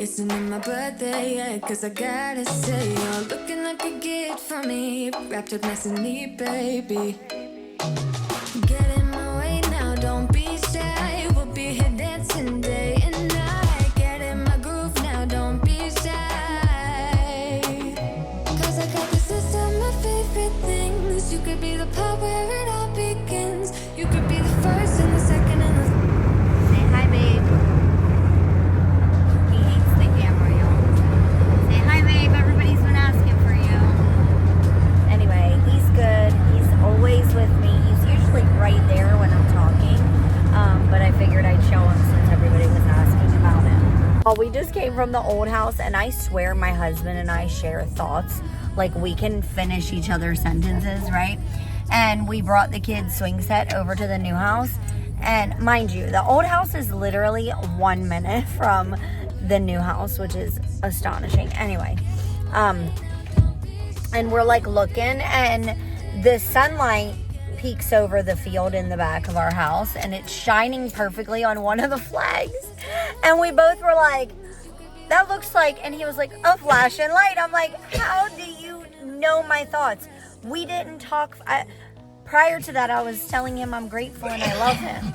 Isn't it my birthday yet? Cause I gotta say, you're looking like a gift for me. Wrapped up nice and neat, baby. Get in my way now, don't be shy. We'll be here dancing day and night. Get in my groove now, don't be shy. Cause I got this list of my favorite things. You could be the part where it all begins. You could be the first and the second and the... Say hi, babe. He hates the camera, y'all. Say hi, babe. Everybody's been asking for you. Anyway, he's good. He's always with me. He's usually right there when I'm talking. But I figured I'd show him since everybody was asking about him. Well, we just came from the old house, and I swear my husband and I share thoughts. Like, we can finish each other's sentences, right? And we brought the kids' swing set over to the new house. And mind you, the old house is literally 1 minute from the new house, which is astonishing. Anyway, and we're like looking, and the sunlight peeks over the field in the back of our house, and it's shining perfectly on one of the flags. And we both were like, that looks like, and he was like, a flashing light. I'm like, how do you know my thoughts? We didn't talk. Prior to that, I was telling him I'm grateful and I love him.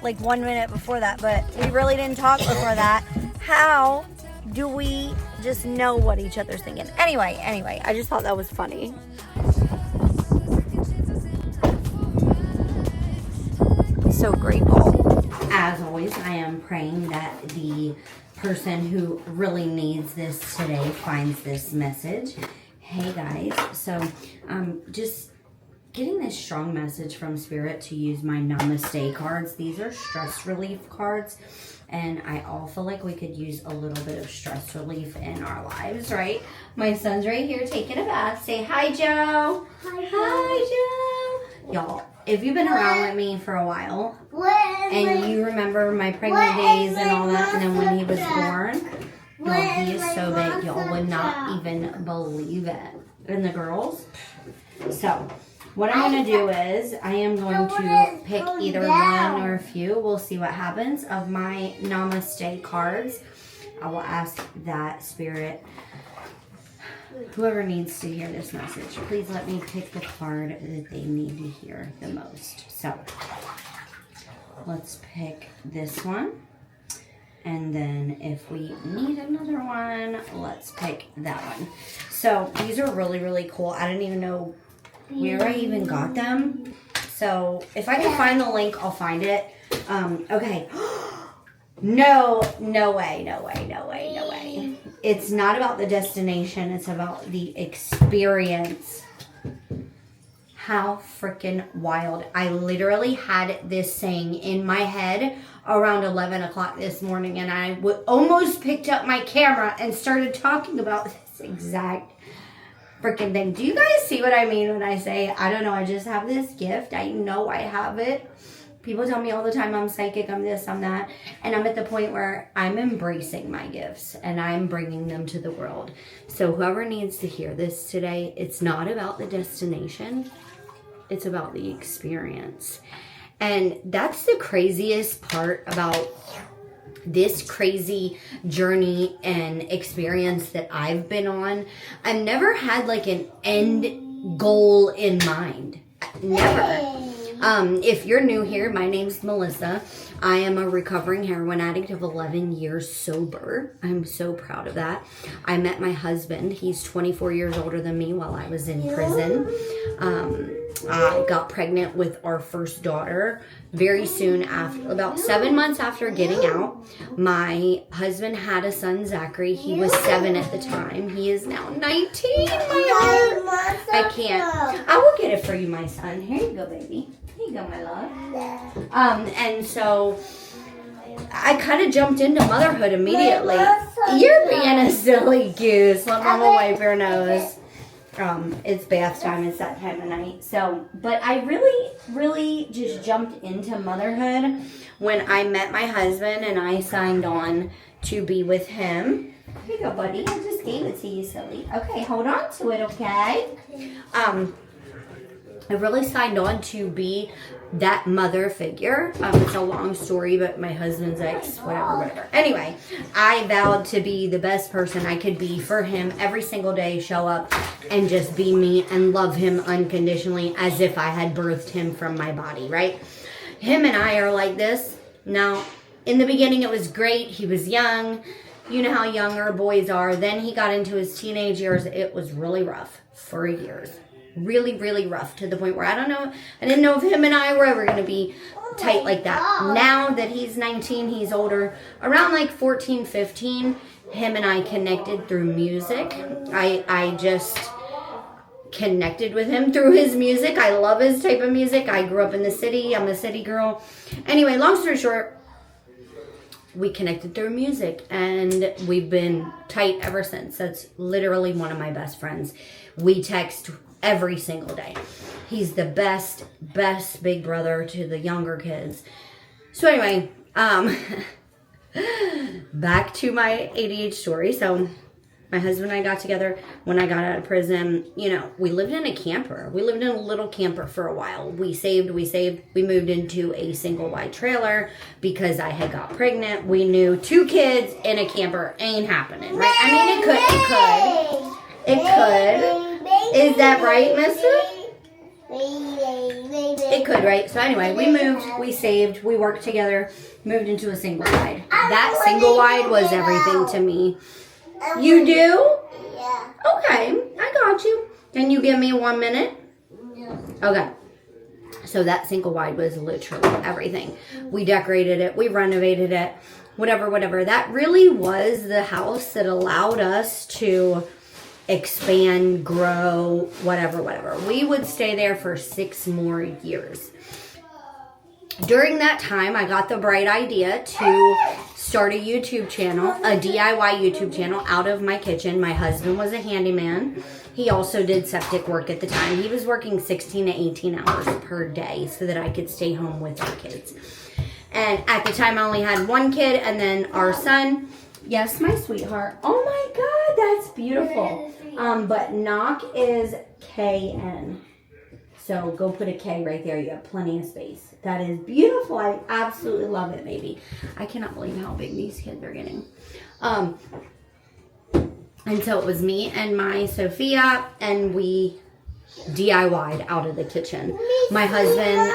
Like 1 minute before that, but we really didn't talk before that. How do we just know what each other's thinking? Anyway, I just thought that was funny. So grateful. As always, I am praying that the person who really needs this today finds this message. Hey guys, so just getting this strong message from Spirit to use my Namaste cards. These are stress relief cards, and I all feel like we could use a little bit of stress relief in our lives, right? My son's right here taking a bath. Say hi, Joe. Hi, Joe. Y'all, if you've been around with me for a while, and you remember my pregnant days and all that, and then when he was born, y'all, he is so big, y'all would not even believe it. And the girls, so what I'm going to do is I am going to pick either one or a few. We'll see what happens of my Namaste cards. I will ask that Spirit, whoever needs to hear this message, please let me pick the card that they need to hear the most. So let's pick this one. And then if we need another one, let's pick that one. So these are really, really cool. I didn't even know where I even got them. So if I can find the link, I'll find it. Okay. No way. It's not about the destination. It's about the experience. How freaking wild. I literally had this saying in my head around 11 o'clock this morning, and I almost picked up my camera and started talking about this exact freaking thing. Do you guys see what I mean when I say, I don't know, I just have this gift. I know I have it. People tell me all the time I'm psychic, I'm this, I'm that. And I'm at the point where I'm embracing my gifts and I'm bringing them to the world. So whoever needs to hear this today, it's not about the destination. It's about the experience. And that's the craziest part about this crazy journey and experience that I've been on. I've never had like an end goal in mind. Never. If you're new here, my name's Melissa. I am a recovering heroin addict of 11 years sober. I'm so proud of that. I met my husband. He's 24 years older than me while I was in prison. I got pregnant with our first daughter very soon after, about 7 months after getting out. My husband had a son, Zachary. He was 7 at the time. He is now 19, my heart. I can't. I will get it for you, my son. Here you go, baby. Here you go, my love. And so I kind of jumped into motherhood immediately. You're being a silly goose. Let Mama wipe her nose. It's bath time. It's that time of night. So, but I really just jumped into motherhood when I met my husband and I signed on to be with him. Here you go, buddy. I just gave it to you, silly. Okay, hold on to it, okay? I really signed on to be that mother figure. It's a long story, but my husband's ex, whatever. Anyway, I vowed to be the best person I could be for him every single day, show up and just be me and love him unconditionally as if I had birthed him from my body, right? Him and I are like this. Now, in the beginning, it was great. He was young. You know how younger boys are. Then he got into his teenage years. It was really rough for years. Really, really rough to the point where I didn't know if him and I were ever going to be tight like that. Now that he's 19, he's older, around like 14, 15, him and I connected through music. I just connected with him through his music. I love his type of music. I grew up in the city. I'm a city girl. Anyway, long story short, we connected through music and we've been tight ever since. That's literally one of my best friends. We text every single day. He's the best big brother to the younger kids. So anyway, back to my ADHD story. So my husband and I got together when I got out of prison. You know, we lived in a camper. We lived in a little camper for a while. We saved. We moved into a single wide trailer because I had got pregnant. We knew 2 kids in a camper ain't happening, right? I mean, it could. Is that right, mister? It could, right? So anyway, we moved, we saved, we worked together, moved into a single wide. That single wide was everything to me. You do? Yeah. Okay, I got you. Can you give me 1 minute? Yeah. Okay. So that single wide was literally everything. We decorated it, we renovated it, whatever. That really was the house that allowed us to expand, grow, whatever. We would stay there for 6 more years. During that time, I got the bright idea to start a YouTube channel, a DIY YouTube channel out of my kitchen. My husband was a handyman. He also did septic work at the time. He was working 16 to 18 hours per day so that I could stay home with our kids. And at the time, I only had 1 kid and then our son. Yes, my sweetheart. Oh my God, that's beautiful. But knock is KN. So go put a K right there. You have plenty of space. That is beautiful. I absolutely love it, baby. I cannot believe how big these kids are getting. And so it was me and my Sophia, and we DIY'd out of the kitchen. My husband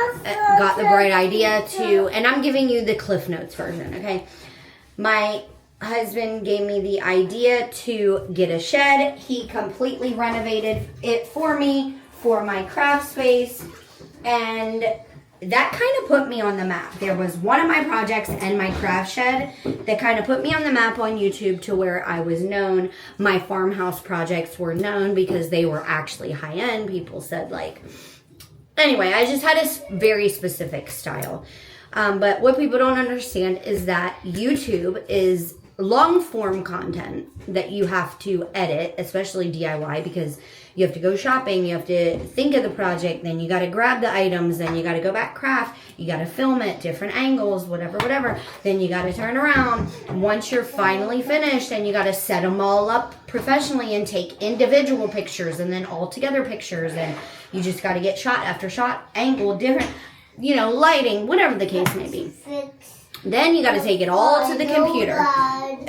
got the bright idea to, and I'm giving you the Cliff Notes version, okay? My husband gave me the idea to get a shed. He completely renovated it for me for my craft space, and that kind of put me on the map. There was one of my projects and my craft shed that kind of put me on the map on YouTube to where I was known. My farmhouse projects were known because they were actually high-end. People said, like, anyway, I just had a very specific style. But what people don't understand is that YouTube is long form content that you have to edit, especially DIY, because you have to go shopping, you have to think of the project, then you got to grab the items, then you got to go back craft, you got to film it, different angles, whatever, then you got to turn around. Once you're finally finished, then you got to set them all up professionally and take individual pictures and then all together pictures, and you just got to get shot after shot, angle, different, lighting, whatever the case may be. Then you got to take it all to the computer.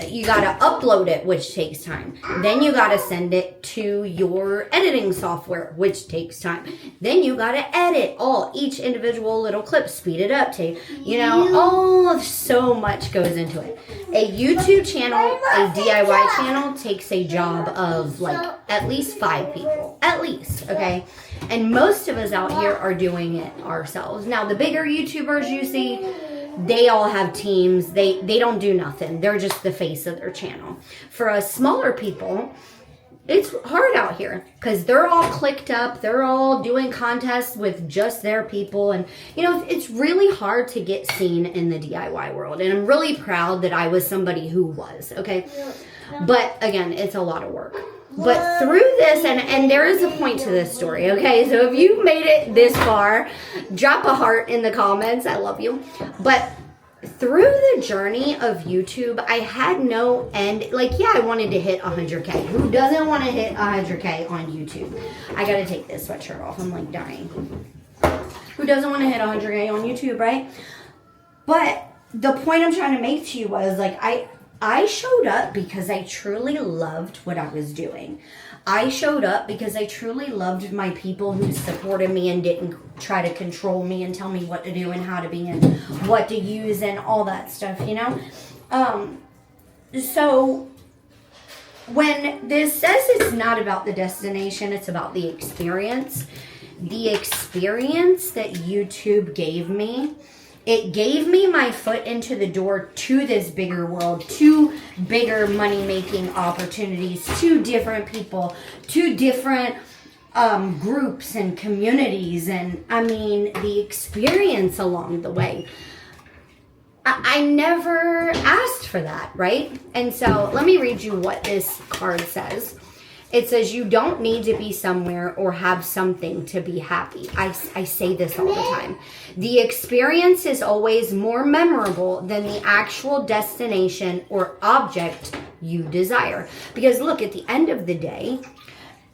You got to upload it, which takes time. Then you got to send it to your editing software, which takes time. Then you got to edit each individual little clip, speed it up, so much goes into it. A YouTube channel, a DIY channel takes a job of like at least 5 people, at least, okay? And most of us out here are doing it ourselves. Now, the bigger YouTubers you see, they all have teams. They don't do nothing. They're just the face of their channel. For us smaller people, it's hard out here because they're all clicked up. They're all doing contests with just their people. And, it's really hard to get seen in the DIY world. And I'm really proud that I was somebody who was, okay? But, again, it's a lot of work. But through this, and there is a point to this story, okay? So if you've made it this far, drop a heart in the comments. I love you. But through the journey of YouTube, I had no end. Like, yeah, I wanted to hit 100K. Who doesn't want to hit 100K on YouTube? I got to take this sweatshirt off. I'm like dying. Who doesn't want to hit 100K on YouTube, right? But the point I'm trying to make to you was, like, I showed up because I truly loved what I was doing. I showed up because I truly loved my people who supported me and didn't try to control me and tell me what to do and how to be and what to use and all that stuff, you know? So when this says it's not about the destination, it's about the experience that YouTube gave me. It gave me my foot into the door to this bigger world, to bigger money-making opportunities, to different people, to different groups and communities. And I mean, the experience along the way. I never asked for that, right? And so let me read you what this card says. It says, you don't need to be somewhere or have something to be happy. I say this all the time. The experience is always more memorable than the actual destination or object you desire. Because look, at the end of the day,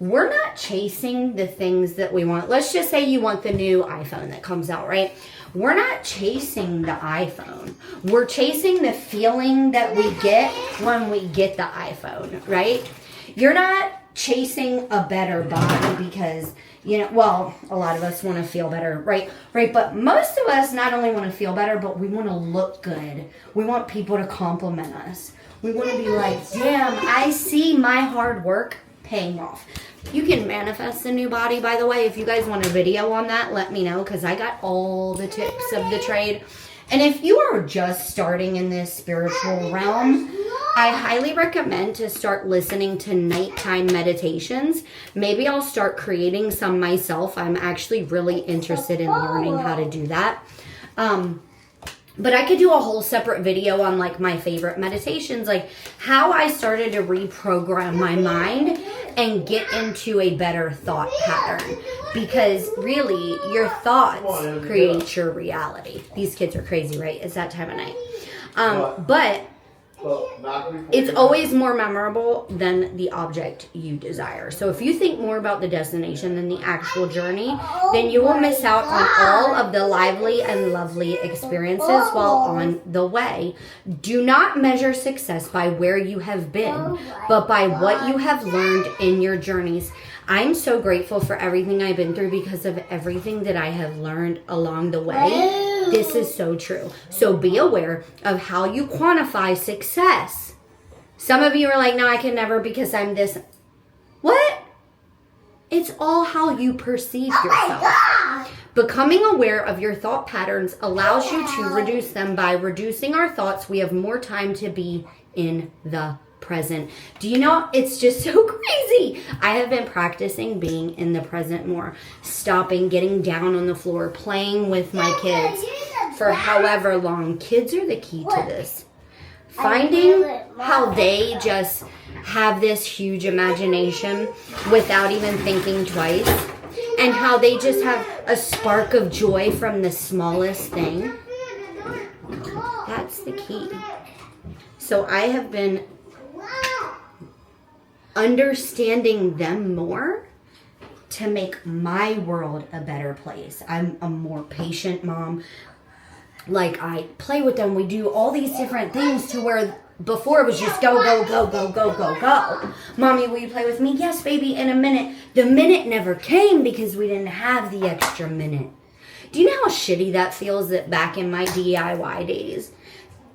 we're not chasing the things that we want. Let's just say you want the new iPhone that comes out, right? We're not chasing the iPhone. We're chasing the feeling that we get when we get the iPhone, right? You're not chasing a better body because, you know, well, a lot of us want to feel better, right? But most of us not only want to feel better, but we want to look good. We want people to compliment us. We want to be like, damn, I see my hard work paying off. You can manifest a new body, by the way. If you guys want a video on that, let me know, because I got all the tips of the trade. And if you are just starting in this spiritual realm, I highly recommend to start listening to nighttime meditations. Maybe I'll start creating some myself. I'm actually really interested in learning how to do that. But I could do a whole separate video on like my favorite meditations, like how I started to reprogram my mind and get into a better thought pattern. Because really, your thoughts create your reality. These kids are crazy, right? It's that time of night. But it's always more memorable than the object you desire. So if you think more about the destination than the actual journey, then you will miss out on all of the lively and lovely experiences while on the way. Do not measure success by where you have been, but by what you have learned in your journeys. I'm so grateful for everything I've been through because of everything that I have learned along the way. This is so true. So be aware of how you quantify success. Some of you are like, no, I can never because I'm this. What? It's all how you perceive yourself. Becoming aware of your thought patterns allows you to reduce them. By reducing our thoughts, we have more time to be in the present. Do you know, it's just so crazy. I have been practicing being in the present more, stopping, getting down on the floor, playing with my kids for however long. Kids are the key to this. Finding how they just have this huge imagination without even thinking twice, and how they just have a spark of joy from the smallest thing. That's the key. So I have been understanding them more to make my world a better place. I'm a more patient mom. Like, I play with them. We do all these different things to where before it was just go, go, go, go, go, go, go. Mommy, will you play with me? Yes, baby, in a minute. The minute never came because we didn't have the extra minute. Do you know how shitty that feels that back in my DIY days,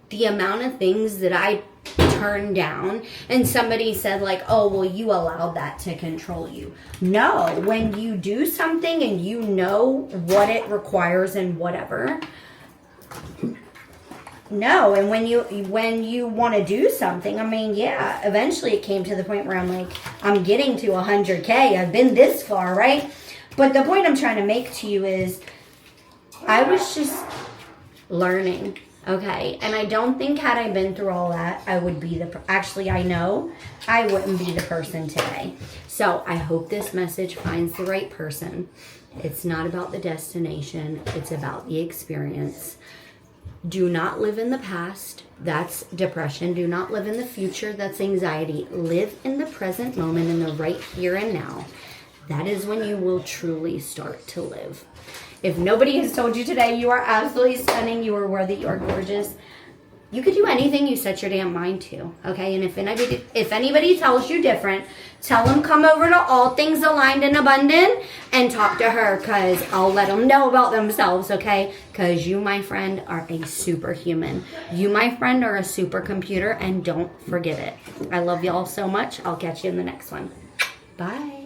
the amount of things that I turned down, and somebody said like, oh, well, you allowed that to control you. No, when you do something and you know what it requires and whatever. No, and when you want to do something, I mean, yeah, eventually it came to the point where I'm like, I'm getting to 100K. I've been this far, right? But the point I'm trying to make to you is I was just learning. Okay, and I don't think had I been through all that, I would be actually, I know I wouldn't be the person today. So I hope this message finds the right person. It's not about the destination. It's about the experience. Do not live in the past. That's depression. Do not live in the future. That's anxiety. Live in the present moment, in the right here and now. That is when you will truly start to live. If nobody has told you today, you are absolutely stunning, you are worthy, you are gorgeous. You could do anything you set your damn mind to, okay? And if anybody tells you different, tell them come over to All Things Aligned and Abundant and talk to her, because I'll let them know about themselves, okay? Because you, my friend, are a superhuman. You, my friend, are a supercomputer, and don't forget it. I love y'all so much. I'll catch you in the next one. Bye.